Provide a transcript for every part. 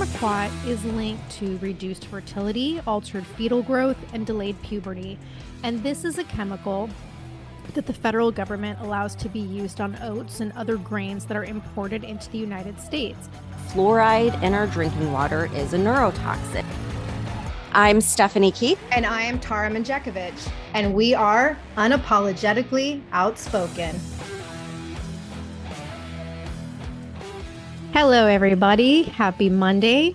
Chlormequat is linked to reduced fertility, altered fetal growth, and delayed puberty. And this is a chemical that the federal government allows to be used on oats and other grains that are imported into the United States. Fluoride in our drinking water is a neurotoxin. I'm Stephanie Keith. And I am Tara Manjekovic. And we are unapologetically outspoken. Hello, everybody. Happy Monday.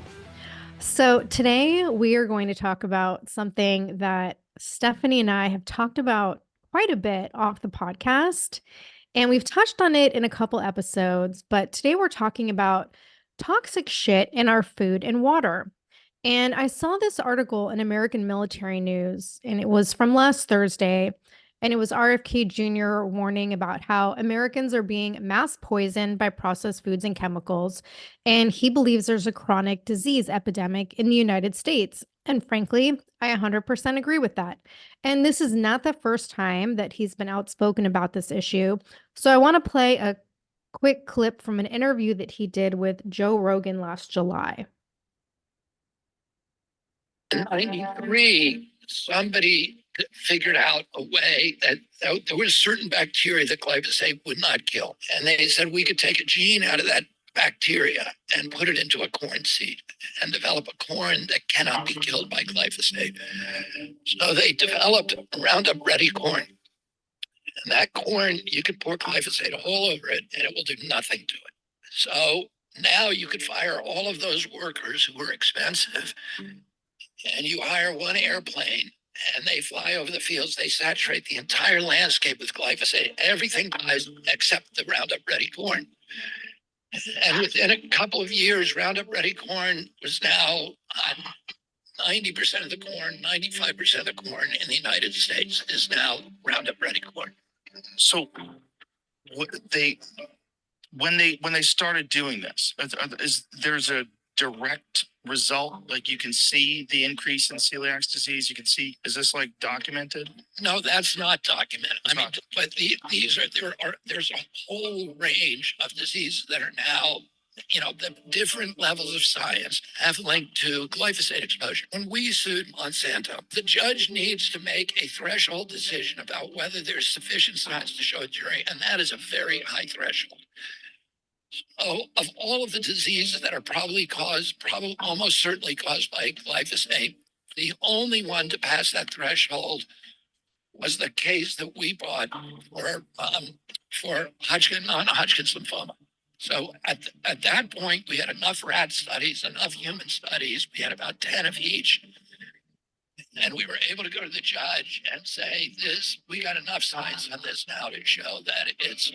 So today we are going to talk about something that Stephanie and I have talked about quite a bit off the podcast, and we've touched on it in a couple episodes, but today we're talking about toxic shit in our food and water. And I saw this article in American Military News, and it was from last Thursday. And it was RFK Jr. warning about how Americans are being mass poisoned by processed foods and chemicals. And he believes there's a chronic disease epidemic in the United States. And frankly, I 100% agree with that. And this is not the first time that he's been outspoken about this issue. So I want to play a quick clip from an interview that he did with Joe Rogan last July. In 93, somebody figured out a way that there was certain bacteria that glyphosate would not kill. And they said we could take a gene out of that bacteria and put it into a corn seed and develop a corn that cannot be killed by glyphosate. So they developed Roundup Ready corn. And that corn, you can pour glyphosate all over it and it will do nothing to it. So now you could fire all of those workers who were expensive, and you hire one airplane and they fly over the fields. They saturate the entire landscape with glyphosate. Everything dies except the Roundup Ready corn. And within a couple of years, Roundup Ready corn was now 90% of the corn, 95% of the corn in the United States is now Roundup Ready corn. So when they started doing this, there's a direct result? Like you can see the increase in celiac disease. You can see, is this like documented? No, that's not documented. But there's a whole range of diseases that are now, the different levels of science have linked to glyphosate exposure. When we sued Monsanto, the judge needs to make a threshold decision about whether there's sufficient science to show a jury, and that is a very high threshold. Of all of the diseases that are probably almost certainly caused by glyphosate, the only one to pass that threshold was the case that we brought for non-Hodgkin's lymphoma. So at that point, we had enough rat studies, enough human studies. We had about 10 of each. And we were able to go to the judge and say, we got enough science on this now to show that it's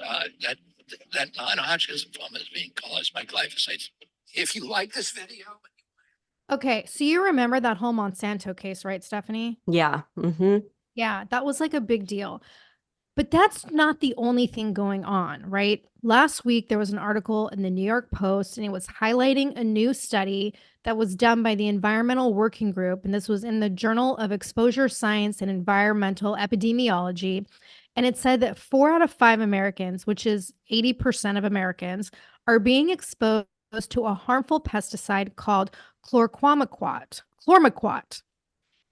that non-Hodgkin's lymphoma is being caused by glyphosate. If you like this video. Okay, so you remember that whole Monsanto case, right, Stephanie? Yeah. Mm-hmm. Yeah, that was like a big deal. But that's not the only thing going on, right? Last week, there was an article in the New York Post, and it was highlighting a new study that was done by the Environmental Working Group. And this was in the Journal of Exposure Science and Environmental Epidemiology. And it said that 4 out of 5 Americans, which is 80% of Americans, are being exposed to a harmful pesticide called chlormequat.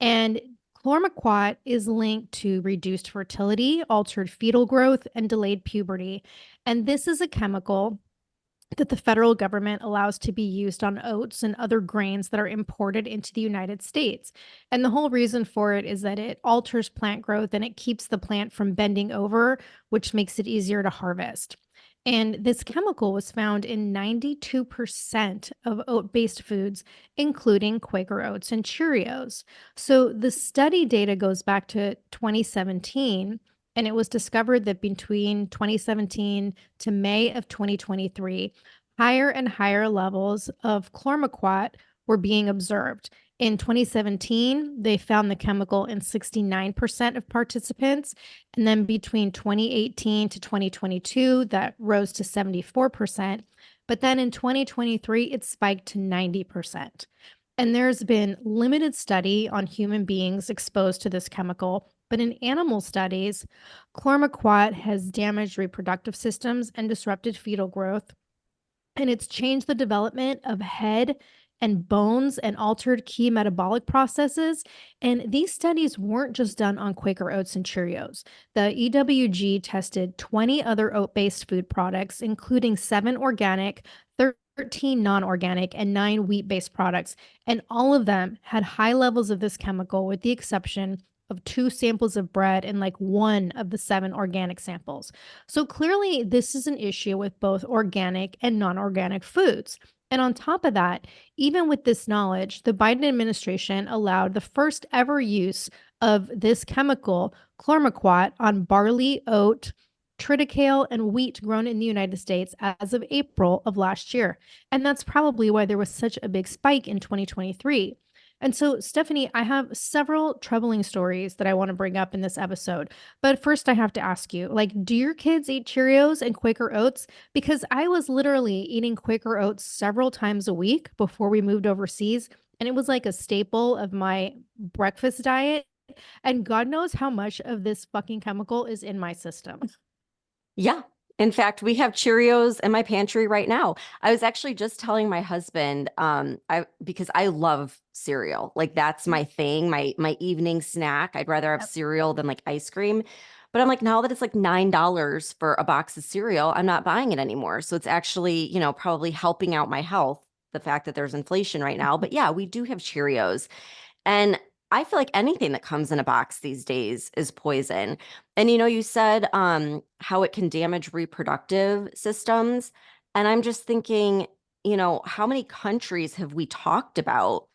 And chlormequat is linked to reduced fertility, altered fetal growth, and delayed puberty. And this is a chemical that the federal government allows to be used on oats and other grains that are imported into the United States. And the whole reason for it is that it alters plant growth and it keeps the plant from bending over, which makes it easier to harvest. And this chemical was found in 92% of oat-based foods, including Quaker Oats and Cheerios. So the study data goes back to 2017, and it was discovered that between 2017 to May of 2023, higher and higher levels of chlormequat were being observed. In 2017, they found the chemical in 69% of participants. And then between 2018 to 2022, that rose to 74%. But then in 2023, it spiked to 90%. And there's been limited study on human beings exposed to this chemical. But in animal studies, chlormequat has damaged reproductive systems and disrupted fetal growth. And it's changed the development of head and bones and altered key metabolic processes. And these studies weren't just done on Quaker Oats and Cheerios. The EWG tested 20 other oat-based food products, including 7 organic, 13 non-organic, and 9 wheat-based products. And all of them had high levels of this chemical, with the exception of 2 samples of bread and like 1 of the 7 organic samples. So clearly, this is an issue with both organic and non-organic foods. And on top of that, even with this knowledge, the Biden administration allowed the first ever use of this chemical, chlormequat, on barley, oat, triticale, and wheat grown in the United States as of April of last year. And that's probably why there was such a big spike in 2023. And so, Stephanie, I have several troubling stories that I want to bring up in this episode. But first, I have to ask you, like, do your kids eat Cheerios and Quaker Oats? Because I was literally eating Quaker Oats several times a week before we moved overseas. And it was like a staple of my breakfast diet. And God knows how much of this fucking chemical is in my system. Yeah. In fact, we have Cheerios in my pantry right now. I was actually just telling my husband, because I love cereal. Like that's my thing, my evening snack. I'd rather have cereal than like ice cream. But I'm like, now that it's like $9 for a box of cereal, I'm not buying it anymore. So it's actually, probably helping out my health, the fact that there's inflation right now. But yeah, we do have Cheerios. And I feel like anything that comes in a box these days is poison. And you said how it can damage reproductive systems. And I'm just thinking, how many countries have we talked about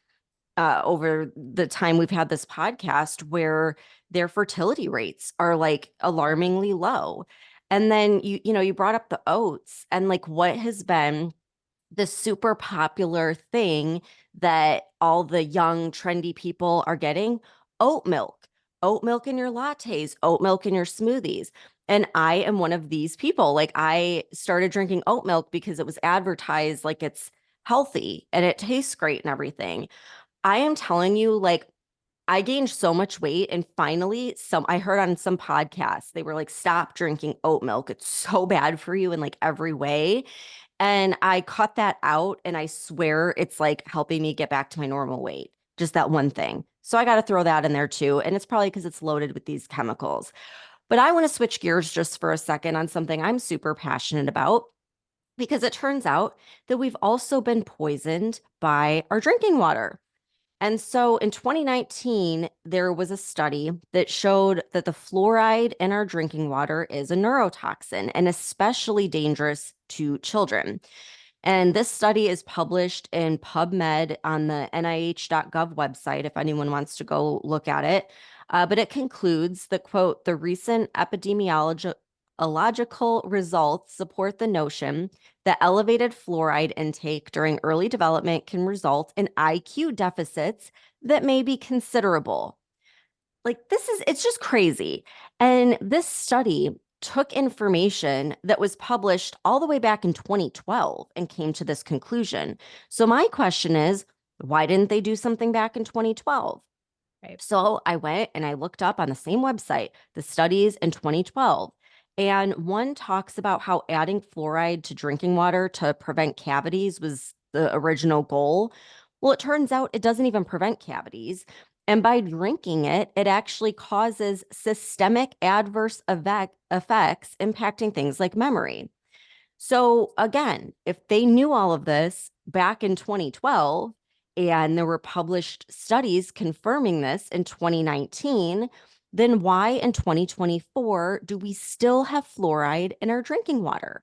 over the time we've had this podcast where their fertility rates are like alarmingly low? And then you brought up the oats, and like what has been the super popular thing that all the young, trendy people are getting? Oat milk in your lattes, oat milk in your smoothies. And I am one of these people. Like I started drinking oat milk because it was advertised like it's healthy and it tastes great and everything. I am telling you, like, I gained so much weight, and finally I heard on some podcasts, they were like, stop drinking oat milk. It's so bad for you in like every way. And I cut that out, and I swear it's like helping me get back to my normal weight. Just that one thing. So I got to throw that in there too. And it's probably because it's loaded with these chemicals. But I want to switch gears just for a second on something I'm super passionate about, because it turns out that we've also been poisoned by our drinking water. And so in 2019, there was a study that showed that the fluoride in our drinking water is a neurotoxin and especially dangerous to children. And this study is published in PubMed on the NIH.gov website if anyone wants to go look at it. But it concludes that, quote, the recent epidemiological results support the notion that elevated fluoride intake during early development can result in IQ deficits that may be considerable. Like it's just crazy. And this study took information that was published all the way back in 2012 and came to this conclusion. So my question is, why didn't they do something back in 2012? Right. So I went and I looked up on the same website, the studies in 2012. And one talks about how adding fluoride to drinking water to prevent cavities was the original goal. Well, it turns out it doesn't even prevent cavities. And by drinking it, it actually causes systemic adverse effects impacting things like memory. So again, if they knew all of this back in 2012, and there were published studies confirming this in 2019, then why in 2024 do we still have fluoride in our drinking water?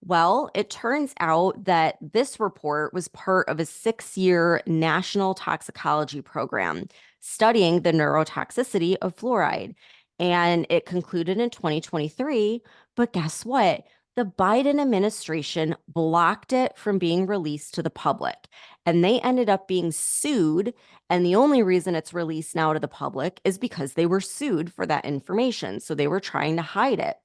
Well, it turns out that this report was part of a 6-year national toxicology program studying the neurotoxicity of fluoride. And it concluded in 2023. But guess what? The Biden administration blocked it from being released to the public, and they ended up being sued. And the only reason it's released now to the public is because they were sued for that information. So they were trying to hide it.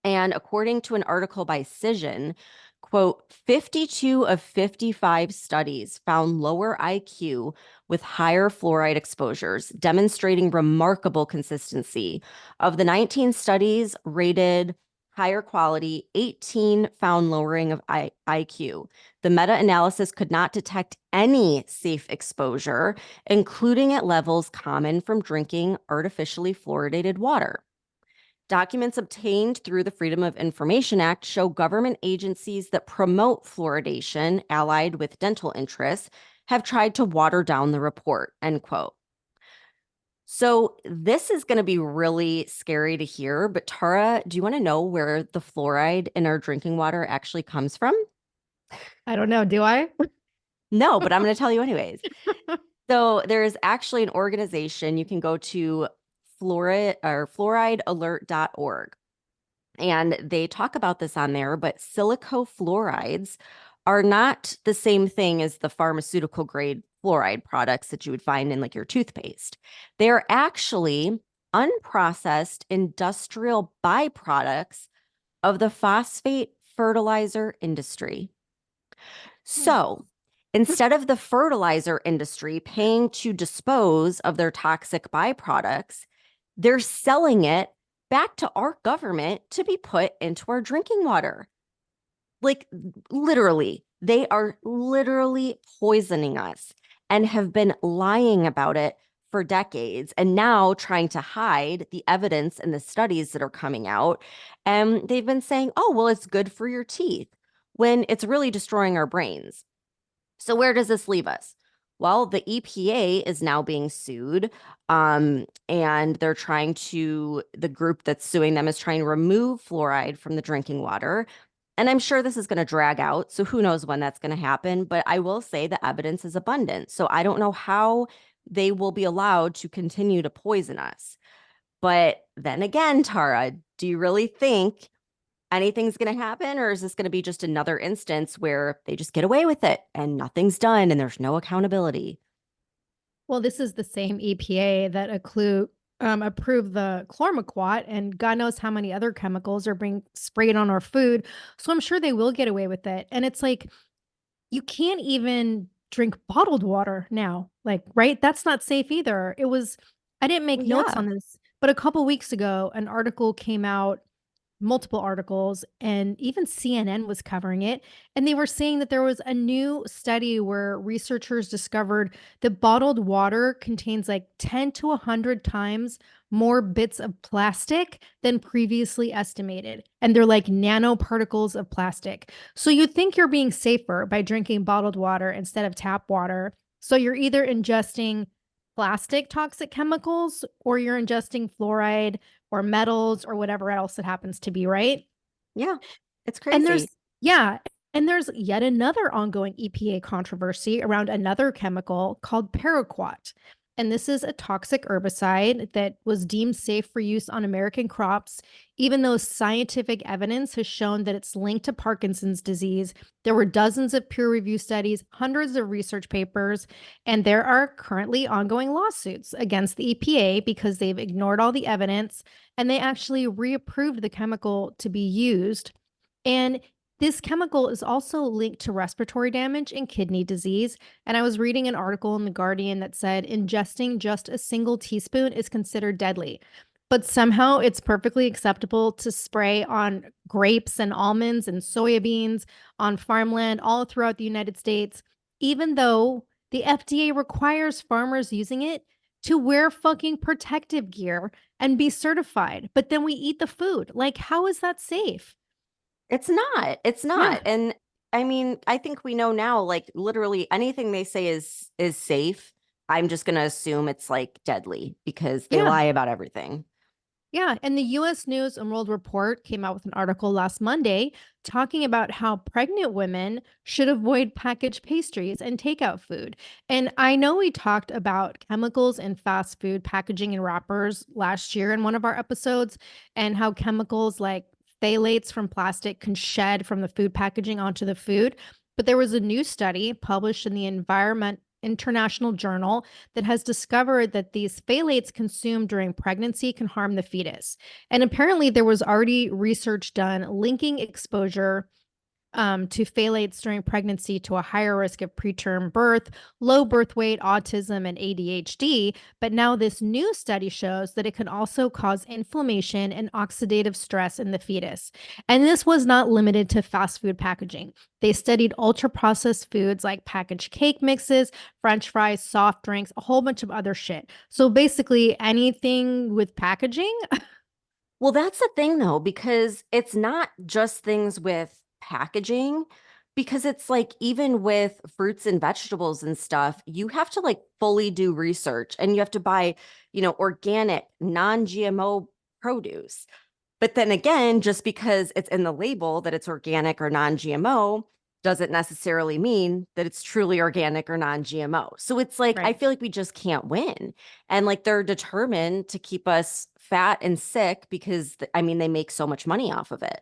And according to an article by Cision, quote, 52 of 55 studies found lower IQ with higher fluoride exposures, demonstrating remarkable consistency. Of the 19 studies rated higher quality, 18 found lowering of IQ. The meta-analysis could not detect any safe exposure, including at levels common from drinking artificially fluoridated water. Documents obtained through the Freedom of Information Act show government agencies that promote fluoridation, allied with dental interests, have tried to water down the report, end quote. So this is going to be really scary to hear, but Tara, do you want to know where the fluoride in our drinking water actually comes from? I don't know. Do I? No, but I'm going to tell you anyways. So there's actually an organization. You can go to fluoridealert.org. And they talk about this on there, but silicofluorides are not the same thing as the pharmaceutical grade fluoride products that you would find in like your toothpaste. They're actually unprocessed industrial byproducts of the phosphate fertilizer industry. So instead of the fertilizer industry paying to dispose of their toxic byproducts, they're selling it back to our government to be put into our drinking water. Like literally, they are literally poisoning us and have been lying about it for decades and now trying to hide the evidence and the studies that are coming out. And they've been saying, oh, well, it's good for your teeth when it's really destroying our brains. So where does this leave us? Well, the EPA is now being sued, and they're trying to, the group that's suing them is trying to remove fluoride from the drinking water. And I'm sure this is going to drag out, so who knows when that's going to happen, but I will say the evidence is abundant. So I don't know how they will be allowed to continue to poison us. But then again, Tara, do you really think anything's going to happen, or is this going to be just another instance where they just get away with it and nothing's done and there's no accountability? Well, this is the same EPA that approved the chlormequat, and God knows how many other chemicals are being sprayed on our food. So I'm sure they will get away with it. And it's like, you can't even drink bottled water now. Like, right? That's not safe either. I didn't make notes Yeah. on this, but a couple weeks ago, an article came out, multiple articles, and even CNN was covering it. And they were saying that there was a new study where researchers discovered that bottled water contains like 10 to 100 times more bits of plastic than previously estimated. And they're like nanoparticles of plastic. So you'd think you're being safer by drinking bottled water instead of tap water. So you're either ingesting plastic toxic chemicals or you're ingesting fluoride or metals or whatever else it happens to be, right? Yeah, it's And crazy. there's yet another ongoing EPA controversy around another chemical called paraquat. And this is a toxic herbicide that was deemed safe for use on American crops, even though scientific evidence has shown that it's linked to Parkinson's disease. There were dozens of peer review studies, hundreds of research papers, and there are currently ongoing lawsuits against the EPA because they've ignored all the evidence and they actually reapproved the chemical to be used. And this chemical is also linked to respiratory damage and kidney disease. And I was reading an article in The Guardian that said ingesting just a single teaspoon is considered deadly. But somehow it's perfectly acceptable to spray on grapes and almonds and soybeans on farmland all throughout the United States, even though the FDA requires farmers using it to wear fucking protective gear and be certified. But then we eat the food. Like, how is that safe? It's not. It's Yeah. not. And I mean, I think we know now, like literally anything they say is safe. I'm just gonna assume it's like deadly because they Yeah. lie about everything. Yeah. And the US News and World Report came out with an article last Monday talking about how pregnant women should avoid packaged pastries and takeout food. And I know we talked about chemicals in fast food packaging and wrappers last year in one of our episodes, and how chemicals like phthalates from plastic can shed from the food packaging onto the food. But there was a new study published in the Environment International Journal that has discovered that these phthalates consumed during pregnancy can harm the fetus. And apparently, there was already research done linking exposure to phthalates during pregnancy to a higher risk of preterm birth, low birth weight, autism, and ADHD. But now this new study shows that it can also cause inflammation and oxidative stress in the fetus. And this was not limited to fast food packaging. They studied ultra processed foods like packaged cake mixes, French fries, soft drinks, a whole bunch of other shit. So basically, anything with packaging. Well, that's the thing though, because it's not just things with packaging, because it's like even with fruits and vegetables and stuff, you have to like fully do research and you have to buy, organic, non-GMO produce. But then again, just because it's in the label that it's organic or non-GMO doesn't necessarily mean that it's truly organic or non-GMO. So it's like, I Right. feel like we just can't win. And like they're determined to keep us fat and sick because, they make so much money off of it.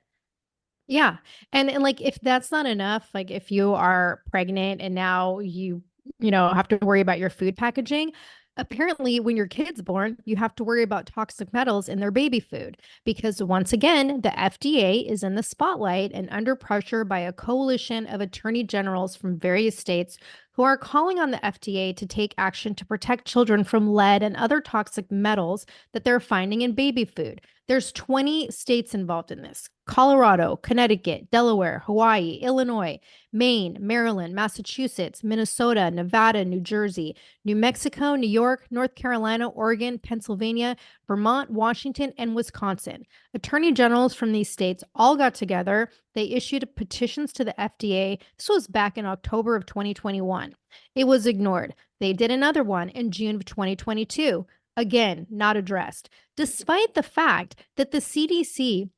Yeah. And like if that's not enough, like if you are pregnant and now you have to worry about your food packaging, apparently when your kid's born, you have to worry about toxic metals in their baby food because once again, the FDA is in the spotlight and under pressure by a coalition of attorney generals from various states who are calling on the FDA to take action to protect children from lead and other toxic metals that they're finding in baby food. There's 20 states involved in this: Colorado, Connecticut, Delaware, Hawaii, Illinois, Maine, Maryland, Massachusetts, Minnesota, Nevada, New Jersey, New Mexico, New York, North Carolina, Oregon, Pennsylvania, Vermont, Washington, and Wisconsin. Attorney generals from these states all got together. They issued petitions to the FDA. This was back in October of 2021. It was ignored. They did another one in June of 2022. Again, not addressed, despite the fact that the CDC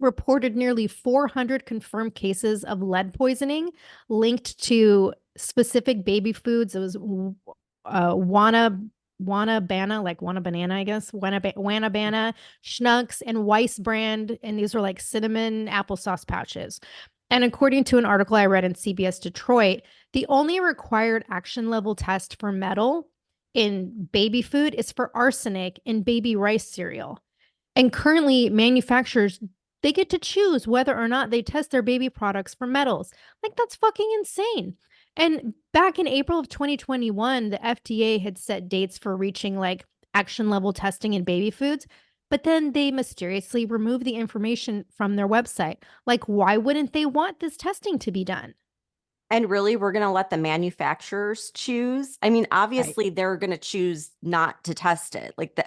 reported nearly 400 confirmed cases of lead poisoning linked to specific baby foods. It was Wanna like Wanna Banana, I guess, Wanna Schnucks, and Weiss brand, and these are like cinnamon applesauce pouches. And according to an article I read in CBS Detroit, the only required action level test for metal in baby food is for arsenic in baby rice cereal. And currently, manufacturers, they get to choose whether or not they test their baby products for metals. Like, that's fucking insane. And back in April of 2021, the FDA had set dates for reaching like action level testing in baby foods, but then they mysteriously removed the information from their website. Like, why wouldn't they want this testing to be done? And really, we're going to let the manufacturers choose. I mean, obviously, they're going to choose not to test it. Like,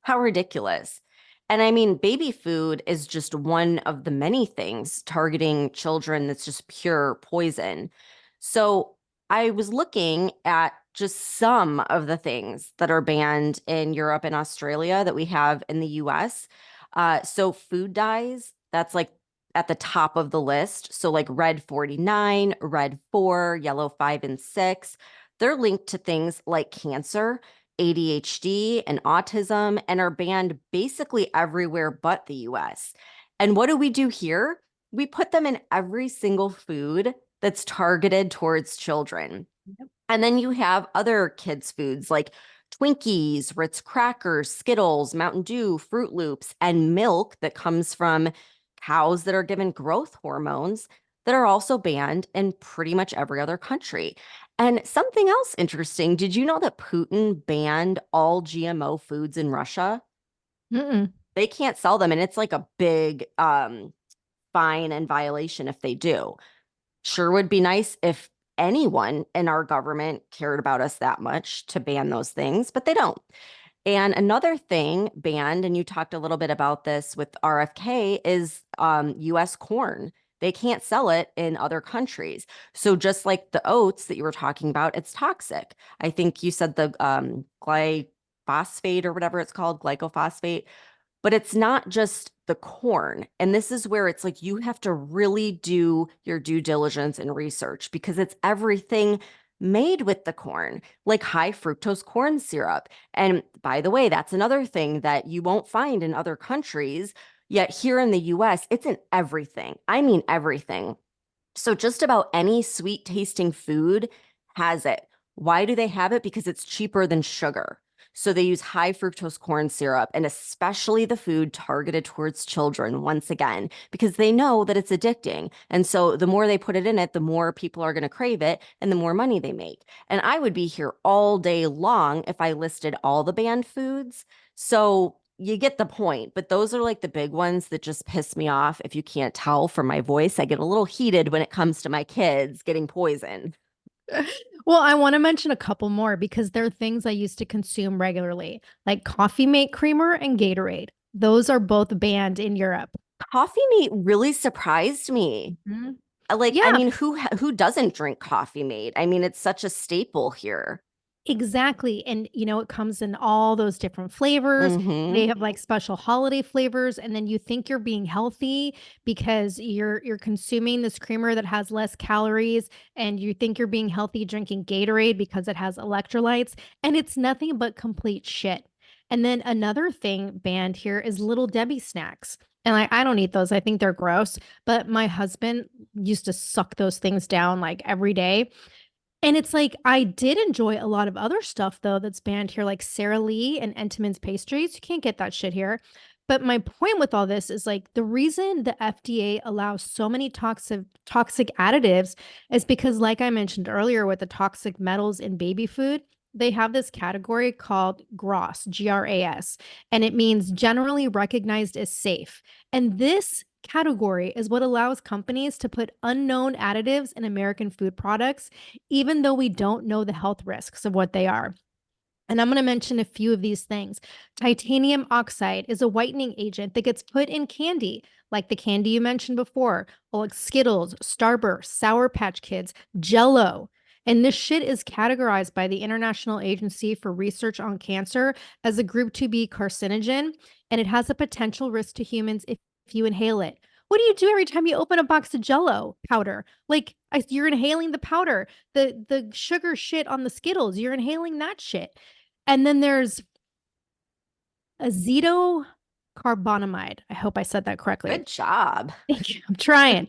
how ridiculous. And I mean, baby food is just one of the many things targeting children that's just pure poison. So I was looking at just some of the things that are banned in Europe and Australia that we have in the US. So food dyes, that's like at the top of the list. So like red 49, red 4, yellow 5 and 6, they're linked to things like cancer, ADHD, and autism, and are banned basically everywhere but the US. And what do we do here? We put them in every single food that's targeted towards children. Yep. And then you have other kids' foods like Twinkies, Ritz crackers, Skittles, Mountain Dew, Fruit Loops, and milk that comes from cows that are given growth hormones that are also banned in pretty much every other country. And something else interesting, did you know that Putin banned all GMO foods in Russia? Mm-mm. They can't sell them, and it's like a big fine and violation if they do. Sure would be nice if anyone in our government cared about us that much to ban those things, but they don't. And another thing banned, and you talked a little bit about this with RFK, is US corn. They can't sell it in other countries. So just like the oats that you were talking about, it's toxic. I think you said the glyphosate or whatever it's called, glycophosphate. But it's not just the corn. And this is where it's like you have to really do your due diligence and research because it's everything made with the corn, like high fructose corn syrup. And by the way, that's another thing that you won't find in other countries. Yet here in the US, it's in everything. I mean, everything. So just about any sweet tasting food has it. Why do they have it? Because it's cheaper than sugar. So they use high fructose corn syrup, and especially the food targeted towards children, once again, because they know that it's addicting. And so the more they put it in it, the more people are going to crave it and the more money they make. And I would be here all day long if I listed all the banned foods. So you get the point, but those are like the big ones that just piss me off. If you can't tell from my voice, I get a little heated when it comes to my kids getting poisoned. Well, I want to mention a couple more because they're things I used to consume regularly, like Coffee Mate Creamer and Gatorade. Those are both banned in Europe. Coffee mate really surprised me. Mhm. Like, I Yeah, mean, who doesn't drink coffee mate? I mean, it's such a staple here. exactly. And it comes in all those different flavors. Hmm. They have like special holiday flavors, and then you think you're being healthy because you're consuming this creamer that has less calories, and you think you're being healthy drinking Gatorade because it has electrolytes, and it's nothing but complete shit. And then another thing banned here is Little Debbie snacks. And I don't eat those. I think they're gross. But my husband used to suck those things down like every day. And it's like I did enjoy a lot of other stuff though that's banned here, like Sara Lee and Entenmann's pastries. You can't get that shit here. But my point with all this is like the reason the FDA allows so many toxic additives is because, like I mentioned earlier, with the toxic metals in baby food, they have this category called GRAS, GRAS, and it means generally recognized as safe. And this category is what allows companies to put unknown additives in American food products, even though we don't know the health risks of what they are. And I'm going to mention a few of these things. Titanium oxide is a whitening agent that gets put in candy, like the candy you mentioned before, like Skittles, Starburst, Sour Patch Kids, Jello. And this shit is categorized by the International Agency for Research on Cancer as a group 2B carcinogen, and it has a potential risk to humans if you inhale it. What do you do every time you open a box of Jello powder? Like you're inhaling the powder, the sugar shit on the Skittles. You're inhaling that shit. And then there's azitocarbonamide. I hope I said that correctly. Good job. Thank you. I'm trying.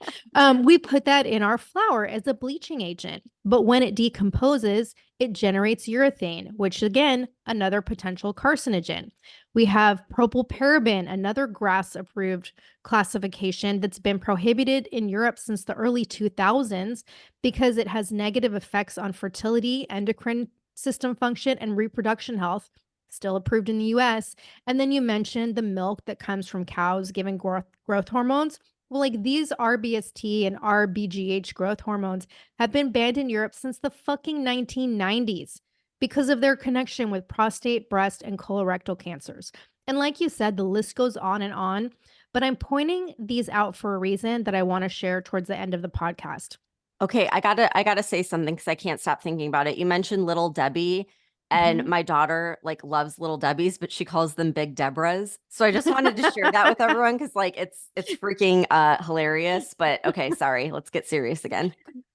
We put that in our flour as a bleaching agent, but when it decomposes, it generates urethane, which again, another potential carcinogen. We have propylparaben, another GRAS approved classification that's been prohibited in Europe since the early 2000s because it has negative effects on fertility, endocrine system function, and reproduction health. Still approved in the US. And then you mentioned the milk that comes from cows giving growth hormones. Well, like these RBST and RBGH growth hormones have been banned in Europe since the fucking 1990s because of their connection with prostate, breast, and colorectal cancers. And like you said, the list goes on, but I'm pointing these out for a reason that I want to share towards the end of the podcast. Okay, I gotta say something because I can't stop thinking about it. You mentioned Little Debbie, and Mhm. my daughter like loves Little Debbie's, but she calls them Big Deborah's. So I just wanted to share that with everyone because like it's freaking hilarious. But okay, sorry, let's get serious again.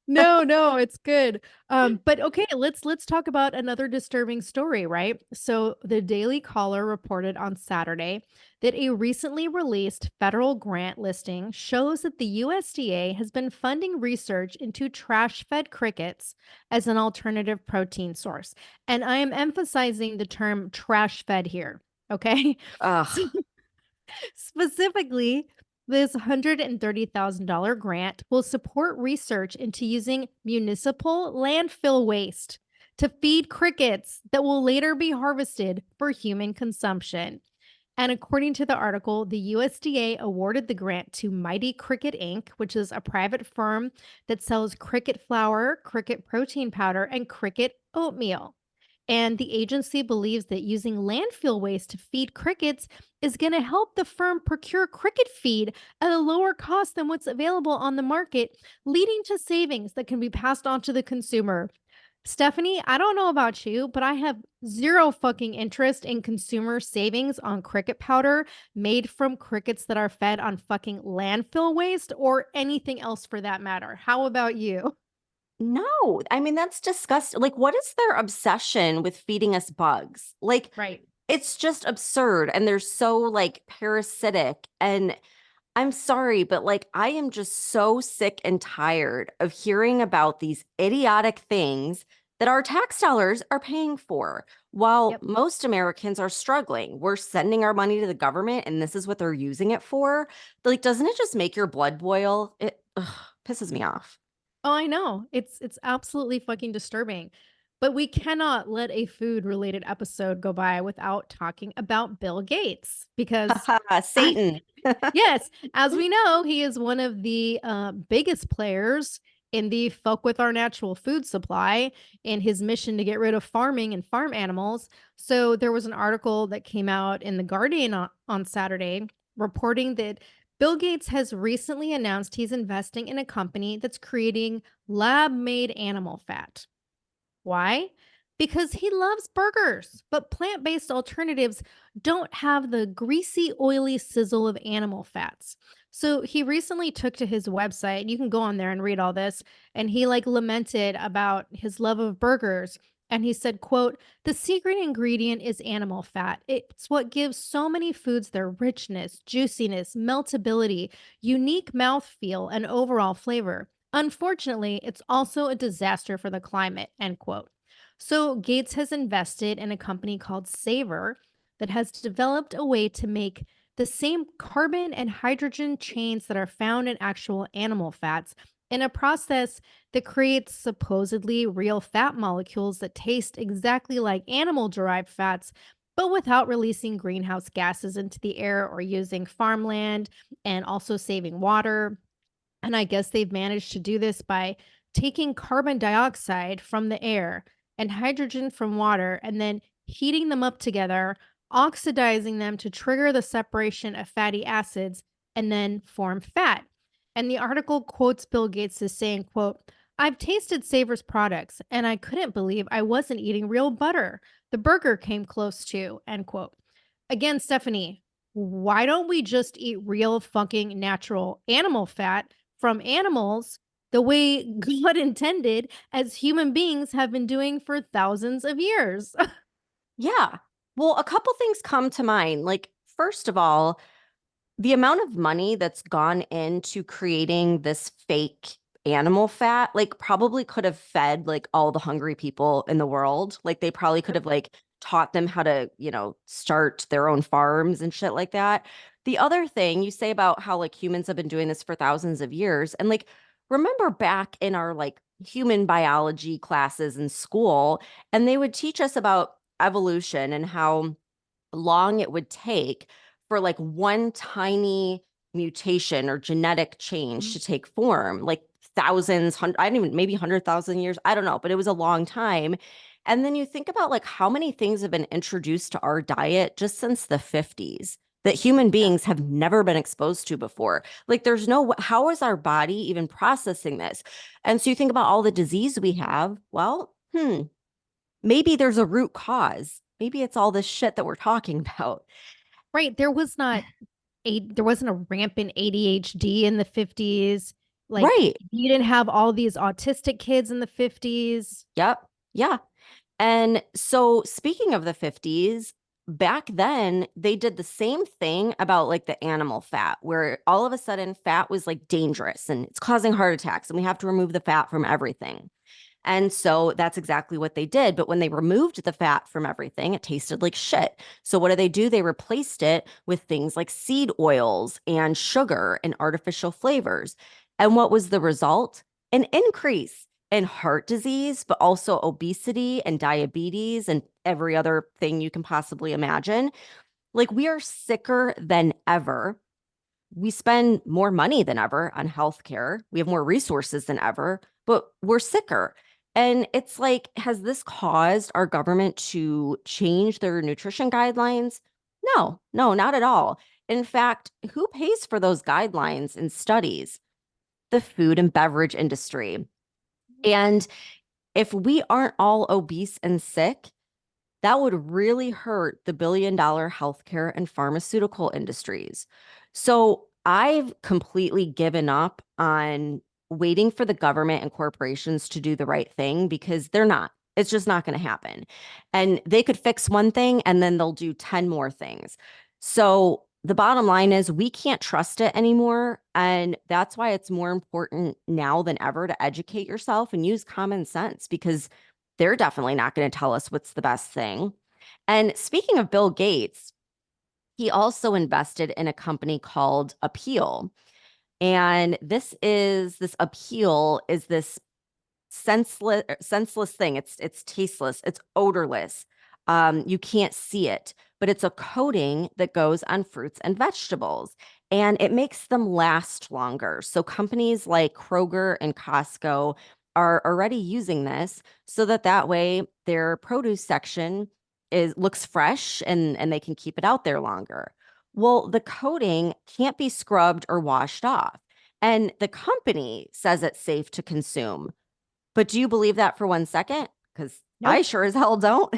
No, it's good. But okay, let's talk about another disturbing story, right? So the Daily Caller reported on Saturday that a recently released federal grant listing shows that the USDA has been funding research into trash-fed crickets as an alternative protein source. And I am emphasizing the term trash-fed here, okay? So Ugh. specifically, this $130,000 grant will support research into using municipal landfill waste to feed crickets that will later be harvested for human consumption. And according to the article, the USDA awarded the grant to Mighty Cricket Inc., which is a private firm that sells cricket flour, cricket protein powder, and cricket oatmeal. And the agency believes that using landfill waste to feed crickets is going to help the firm procure cricket feed at a lower cost than what's available on the market, leading to savings that can be passed on to the consumer. Stephanie, I don't know about you, but I have zero fucking interest in consumer savings on cricket powder made from crickets that are fed on fucking landfill waste or anything else for that matter. How about you? No, I mean that's disgusting. Like, what is their obsession with feeding us bugs? Like, Right. it's just absurd, and they're so like parasitic. And I'm sorry, but like I am just so sick and tired of hearing about these idiotic things that our tax dollars are paying for. While Yep. most Americans are struggling, we're sending our money to the government and this is what they're using it for. Like, doesn't it just make your blood boil? It pisses me off. Oh, I know. It's absolutely fucking disturbing. But we cannot let a food related episode go by without talking about Bill Gates because I Satan. yes, as we know, he is one of the biggest players in the fuck with our natural food supply in his mission to get rid of farming and farm animals. So there was an article that came out in The Guardian on Saturday reporting that Bill Gates has recently announced he's investing in a company that's creating lab made animal fat. Why? Because he loves burgers, but plant based alternatives don't have the greasy, oily sizzle of animal fats. So he recently took to his website. You can go on there and read all this. And he like lamented about his love of burgers. And he said, quote, the secret ingredient is animal fat. It's what gives so many foods their richness, juiciness, meltability, unique mouthfeel, and overall flavor. Unfortunately, it's also a disaster for the climate, end quote. So Gates has invested in a company called Savor that has developed a way to make the same carbon and hydrogen chains that are found in actual animal fats in a process that creates supposedly real fat molecules that taste exactly like animal derived fats, but without releasing greenhouse gases into the air or using farmland and also saving water. And I guess they've managed to do this by taking carbon dioxide from the air and hydrogen from water and then heating them up together, oxidizing them to trigger the separation of fatty acids and then form fat. And the article quotes Bill Gates as saying, quote, I've tasted Savor's products and I couldn't believe I wasn't eating real butter. The burger came close to, end quote. Again, Stephanie, why don't we just eat real fucking natural animal fat from animals the way God intended, as human beings have been doing for thousands of years? Yeah. Well, a couple things come to mind. Like, first of all, the amount of money that's gone into creating this fake animal fat, like, probably could have fed like all the hungry people in the world. Like, they probably could have like taught them how to, start their own farms and shit like that. The other thing you say about how like humans have been doing this for thousands of years, and like, remember back in our like human biology classes in school, and they would teach us about evolution and how long it would take for like one tiny mutation or genetic change to take form, like thousands, I don't even, maybe 100,000 years. I don't know, but it was a long time. And then you think about like how many things have been introduced to our diet just since the 50s that human beings have never been exposed to before. Like, there's no, how is our body even processing this? And so you think about all the disease we have. Well, maybe there's a root cause. Maybe it's all this shit that we're talking about. Right. There wasn't a rampant ADHD in the 50s. Like Right. you didn't have all these autistic kids in the 50s. Yep. Yeah. And so speaking of the 50s, back then they did the same thing about like the animal fat, where all of a sudden fat was like dangerous and it's causing heart attacks and we have to remove the fat from everything. And so that's exactly what they did. But when they removed the fat from everything, it tasted like shit. So what do? They replaced it with things like seed oils and sugar and artificial flavors. And what was the result? An increase in heart disease, but also obesity and diabetes and every other thing you can possibly imagine. Like, we are sicker than ever. We spend more money than ever on healthcare. We have more resources than ever, but we're sicker. And it's like, has this caused our government to change their nutrition guidelines? No, no, not at all. In fact, who pays for those guidelines and studies? The food and beverage industry. And if we aren't all obese and sick, that would really hurt the billion-dollar healthcare and pharmaceutical industries. So I've completely given up on waiting for the government and corporations to do the right thing, because they're not. It's just not going to happen. And they could fix one thing and then they'll do 10 more things. So the bottom line is we can't trust it anymore. And that's why it's more important now than ever to educate yourself and use common sense, because they're definitely not going to tell us what's the best thing. And speaking of Bill Gates, he also invested in a company called Appeal. And this Appeal is this senseless thing. It's tasteless, it's odorless. You can't see it, but it's a coating that goes on fruits and vegetables, and it makes them last longer. So companies like Kroger and Costco are already using this so that way their produce section looks fresh and they can keep it out there longer. Well, the coating can't be scrubbed or washed off. And the company says it's safe to consume. But do you believe that for 1 second? Because I Nope. sure as hell don't.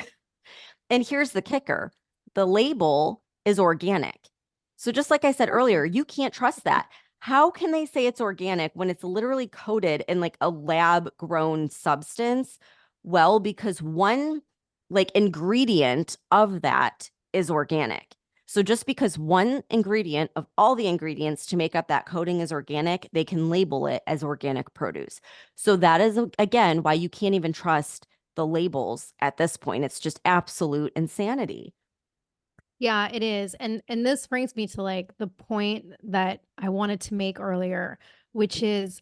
And here's the kicker. The label is organic. So just like I said earlier, you can't trust that. How can they say it's organic when it's literally coated in like a lab grown substance? Well, because one like ingredient of that is organic. So just because one ingredient of all the ingredients to make up that coating is organic, they can label it as organic produce. So that is, again, why you can't even trust the labels at this point. It's just absolute insanity. Yeah, it is. And this brings me to like the point that I wanted to make earlier, which is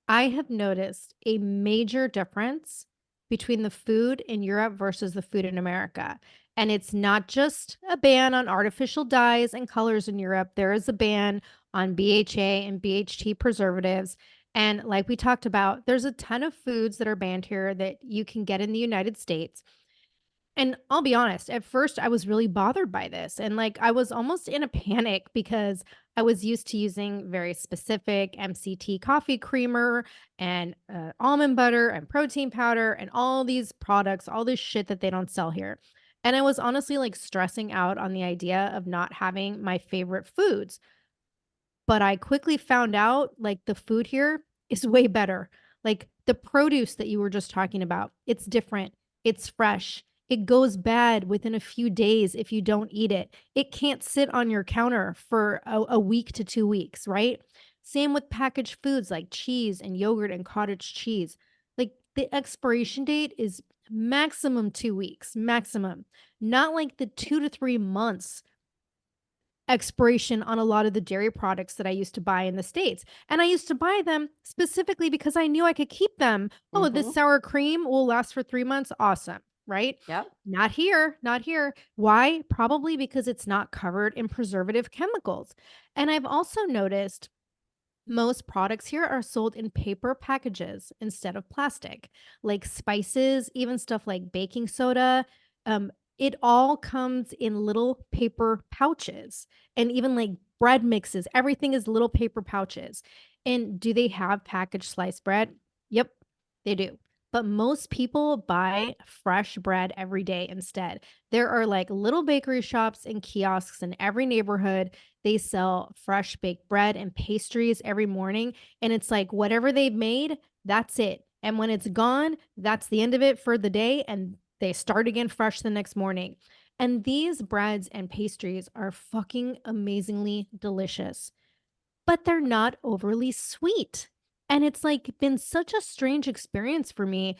I have noticed a major difference between the food in Europe versus the food in America. And it's not just a ban on artificial dyes and colors in Europe. There is a ban on BHA and BHT preservatives. And like we talked about, there's a ton of foods that are banned here that you can get in the United States. And I'll be honest, at first I was really bothered by this. And like I was almost in a panic because I was used to using very specific MCT coffee creamer and almond butter and protein powder and all these products, all this shit that they don't sell here. And I was honestly like stressing out on the idea of not having my favorite foods. But I quickly found out, like, the food here is way better. Like, the produce that you were just talking about, it's different, it's fresh, it goes bad within a few days if you don't eat it. It can't sit on your counter for a week to 2 weeks, right? Same with packaged foods like cheese and yogurt and cottage cheese. Like, the expiration date is maximum 2 weeks, maximum, not like the 2 to 3 months expiration on a lot of the dairy products that I used to buy in the States. And I used to buy them specifically because I knew I could keep them. Oh, this Mhm. sour cream will last for 3 months. Awesome. Right? Yep. Not here. Not here. Why? Probably because it's not covered in preservative chemicals. And I've also noticed most products here are sold in paper packages instead of plastic, like spices, even stuff like baking soda. It all comes in little paper pouches, and even like bread mixes, everything is little paper pouches. And do they have packaged sliced bread? Yep, they do. But most people buy fresh bread every day instead. There are like little bakery shops and kiosks in every neighborhood. They sell fresh baked bread and pastries every morning. And it's like whatever they've made, that's it. And when it's gone, that's the end of it for the day. And they start again fresh the next morning. And these breads and pastries are fucking amazingly delicious, but they're not overly sweet. And it's like been such a strange experience for me.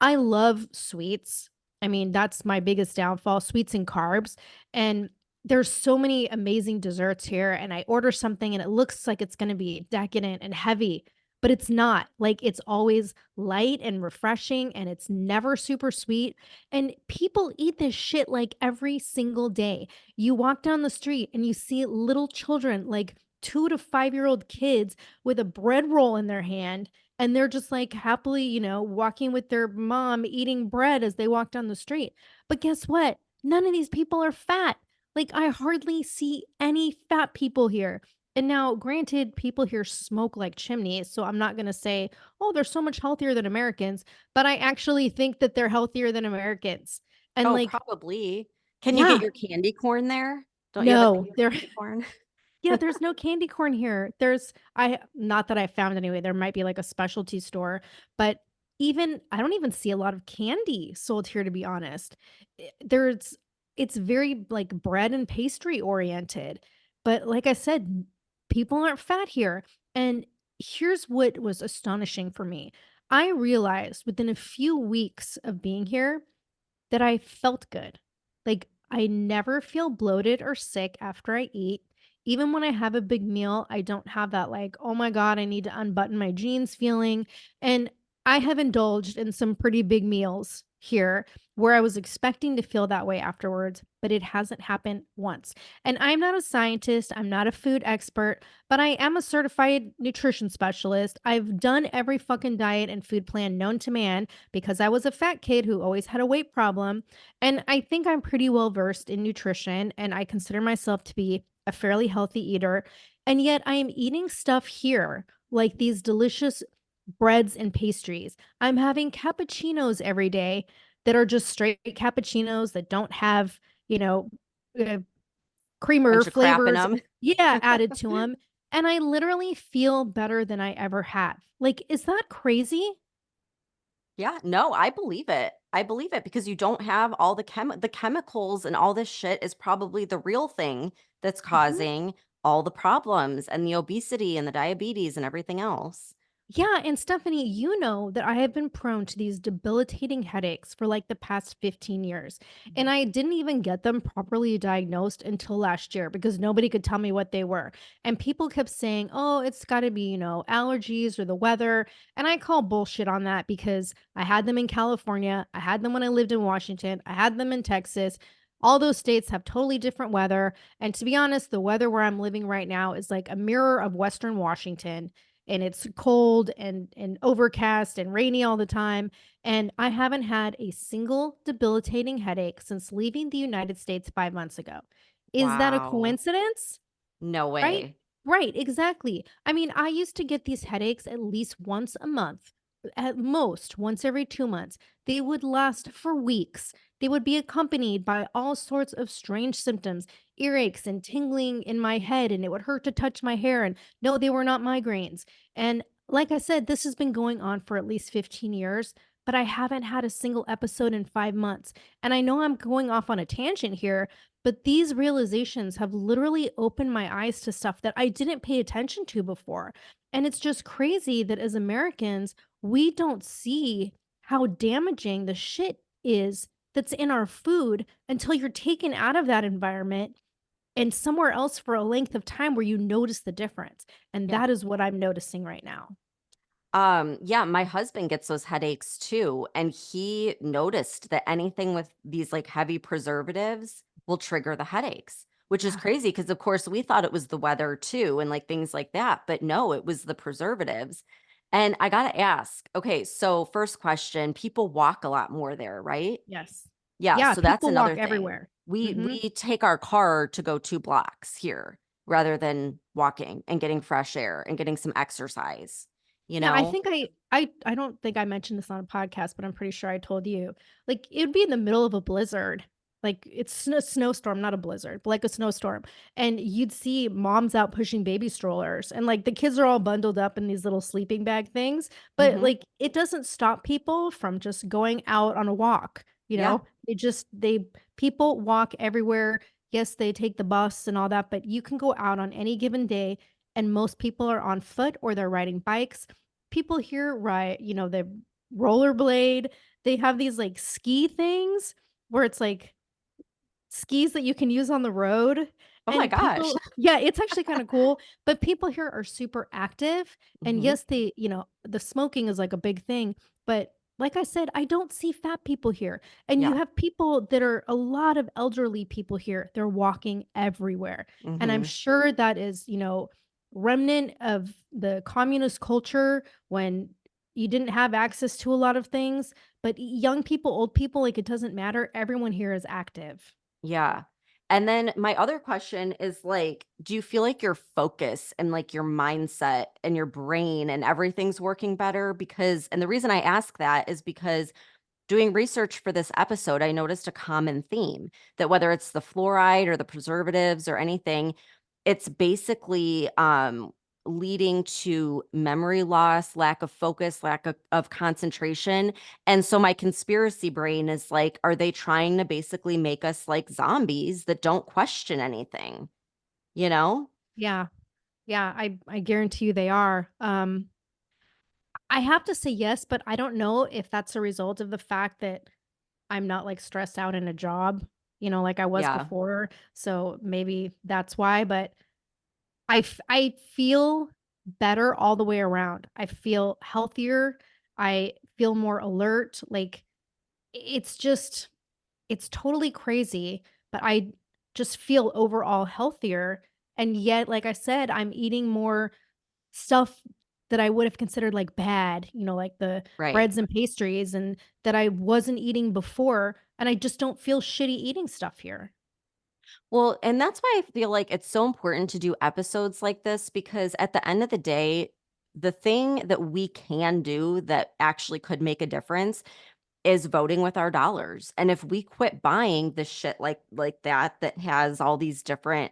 I love sweets. I mean, that's my biggest downfall, sweets and carbs. And there's so many amazing desserts here. And I order something and it looks like it's going to be decadent and heavy, but it's not. Like it's always light and refreshing and it's never super sweet. And people eat this shit like every single day. You walk down the street and you see little children, like 2 to 5 year old kids with a bread roll in their hand, and they're just like happily, walking with their mom eating bread as they walk down the street. But guess what? None of these people are fat. Like I hardly see any fat people here. And now, granted, people here smoke like chimneys. So I'm not going to say, oh, they're so much healthier than Americans. But I actually think that they're healthier than Americans. And Oh, like, probably. Can you get yeah, your candy corn there? Don't you have a no, thing with they're candy corn? yeah, there's no candy corn here. There's I not that I found anyway. There might be like a specialty store, but even I don't even see a lot of candy sold here to be honest. There's it's very like bread and pastry oriented. But like I said, people aren't fat here. And here's what was astonishing for me. I realized within a few weeks of being here that I felt good. Like, I never feel bloated or sick after I eat. Even when I have a big meal, I don't have that, like, oh my God, I need to unbutton my jeans feeling. And I have indulged in some pretty big meals here where I was expecting to feel that way afterwards, but it hasn't happened once. And I'm not a scientist, I'm not a food expert, but I am a certified nutrition specialist. I've done every fucking diet and food plan known to man because I was a fat kid who always had a weight problem. And I think I'm pretty well versed in nutrition, and I consider myself to be a fairly healthy eater. And yet I am eating stuff here, like these delicious breads and pastries. I'm having cappuccinos every day that are just straight cappuccinos that don't have, you know, uh, creamer Bunch of crap in flavors, them. yeah, added to them. And I literally feel better than I ever have. Like, is that crazy? Yeah, no, I believe it. I believe it because you don't have all the chemicals, and all this shit is probably the real thing that's Mhm. causing all the problems and the obesity and the diabetes and everything else. Yeah, and Stephanie, you know that I have been prone to these debilitating headaches for like the past 15 years. And I didn't even get them properly diagnosed until last year because nobody could tell me what they were. And people kept saying, oh, it's got to be, allergies or the weather. And I call bullshit on that because I had them in California. I had them when I lived in Washington. I had them in Texas. All those states have totally different weather. And to be honest, the weather where I'm living right now is like a mirror of Western Washington, and it's cold and overcast and rainy all the time. And I haven't had a single debilitating headache since leaving the United States 5 months ago. Is that a Wow. coincidence? No Right? way. Right, exactly. I mean, I used to get these headaches at least once a month, at most once every 2 months. They would last for weeks. They would be accompanied by all sorts of strange symptoms, earaches and tingling in my head, and it would hurt to touch my hair. And no, they were not migraines. And like I said, this has been going on for at least 15 years, but I haven't had a single episode in 5 months. And I know I'm going off on a tangent here, but these realizations have literally opened my eyes to stuff that I didn't pay attention to before. And it's just crazy that as Americans, we don't see how damaging the shit is that's in our food until you're taken out of that environment and somewhere else for a length of time where you notice the difference. And Yeah. that is what I'm noticing right now. Yeah, my husband gets those headaches too, and he noticed that anything with these like heavy preservatives will trigger the headaches, which is Yeah. crazy because of course we thought it was the weather too and like things like that, but no, it was the preservatives. And I got to ask, okay, so first question, people walk a lot more there, right? Yes. Yeah, Yeah. so that's People another walk thing. everywhere. We Hmm. we take our car to go 2 blocks here rather than walking and getting fresh air and getting some exercise, you Yeah, I know? think I don't think I mentioned this on a podcast, but I'm pretty sure I told you. Like, it'd be in the middle of a blizzard. Like, it's a snowstorm, not a blizzard, but like a snowstorm. And you'd see moms out pushing baby strollers, and like the kids are all bundled up in these little sleeping bag things. But Mhm. like it doesn't stop people from just going out on a walk, you Yeah. know? They people walk everywhere. Yes, they take the bus and all that, but you can go out on any given day, and most people are on foot or they're riding bikes. People here ride, they rollerblade. They have these like ski things where it's like skis that you can use on the road. Oh my And gosh. people, yeah, it's actually kind of cool. But people here are super active. And Mhm. yes, the smoking is like a big thing. But like I said, I don't see fat people here. And you Yeah. have people that are a lot of elderly people here. They're walking everywhere. And I'm Mhm. sure that is, remnant of the communist culture when you didn't have access to a lot of things. But young people, old people, like it doesn't matter. Everyone here is active. Yeah. And then my other question is like, do you feel like your focus and like your mindset and your brain and everything's working better? Because, and the reason I ask that is because doing research for this episode, I noticed a common theme that whether it's the fluoride or the preservatives or anything, it's basically leading to memory loss, lack of focus, lack of concentration. And so my conspiracy brain is like, are they trying to basically make us like zombies that don't question anything? You know? Yeah. Yeah, I guarantee you they are. I have to say yes, but I don't know if that's a result of the fact that I'm not like stressed out in a job, like I was Yeah. before. So maybe that's why, but I feel better all the way around. I feel healthier. I feel more alert. Like it's just it's totally crazy, but I just feel overall healthier. And yet, like I said, I'm eating more stuff that I would have considered like bad, like the Right. breads and pastries and that I wasn't eating before. And I just don't feel shitty eating stuff here. Well, and that's why I feel like it's so important to do episodes like this because at the end of the day, the thing that we can do that actually could make a difference is voting with our dollars. And if we quit buying the shit like that has all these different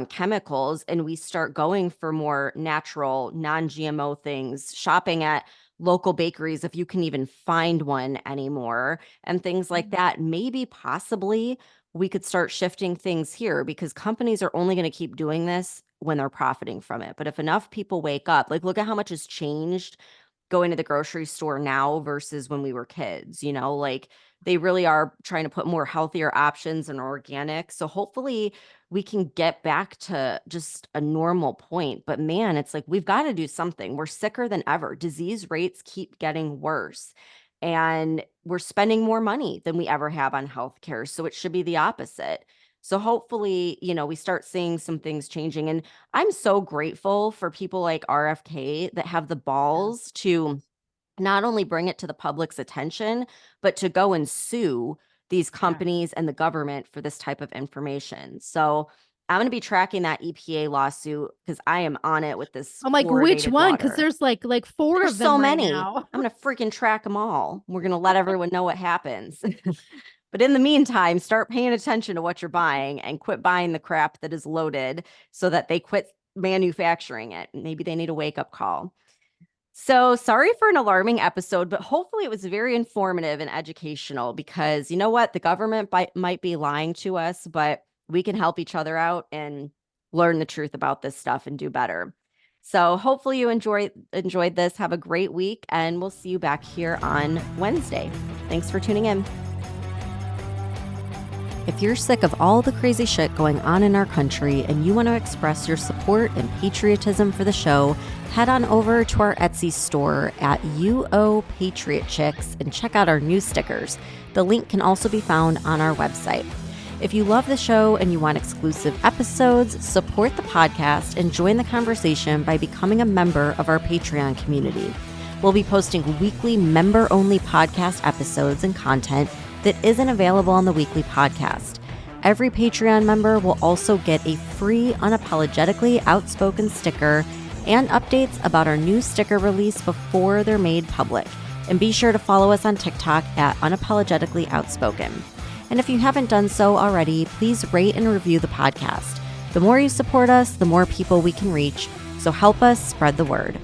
chemicals and we start going for more natural, non-GMO things, shopping at local bakeries if you can even find one anymore and things like that, maybe possibly we could start shifting things here because companies are only going to keep doing this when they're profiting from it. But if enough people wake up, like look at how much has changed going to the grocery store now versus when we were kids, like they really are trying to put more healthier options and organic. So hopefully we can get back to just a normal point. But man, it's like we've got to do something. We're sicker than ever. Disease rates keep getting worse. And we're spending more money than we ever have on healthcare. So it should be the opposite. So hopefully, we start seeing some things changing. And I'm so grateful for people like RFK that have the balls to not only bring it to the public's attention, but to go and sue these companies and the government for this type of information. So I'm going to be tracking that EPA lawsuit because I am on it with this I'm like, which fluoridated one? Because water. there's like four There's of so them right many. now. I'm going to freaking track them all. We're going to let everyone know what happens. But in the meantime, start paying attention to what you're buying and quit buying the crap that is loaded so that they quit manufacturing it. Maybe they need a wake-up call. So sorry for an alarming episode, but hopefully it was very informative and educational because you know what? The government might be lying to us, but we can help each other out and learn the truth about this stuff and do better. So hopefully you enjoyed this. Have a great week, and we'll see you back here on Wednesday. Thanks for tuning in. If you're sick of all the crazy shit going on in our country and you want to express your support and patriotism for the show, head on over to our Etsy store at UO Patriot Chicks and check out our new stickers. The link can also be found on our website. If you love the show and you want exclusive episodes, support the podcast and join the conversation by becoming a member of our Patreon community. We'll be posting weekly member-only podcast episodes and content that isn't available on the weekly podcast. Every Patreon member will also get a free Unapologetically Outspoken sticker and updates about our new sticker release before they're made public. And be sure to follow us on TikTok at Unapologetically Outspoken. And if you haven't done so already, please rate and review the podcast. The more you support us, the more people we can reach. So help us spread the word.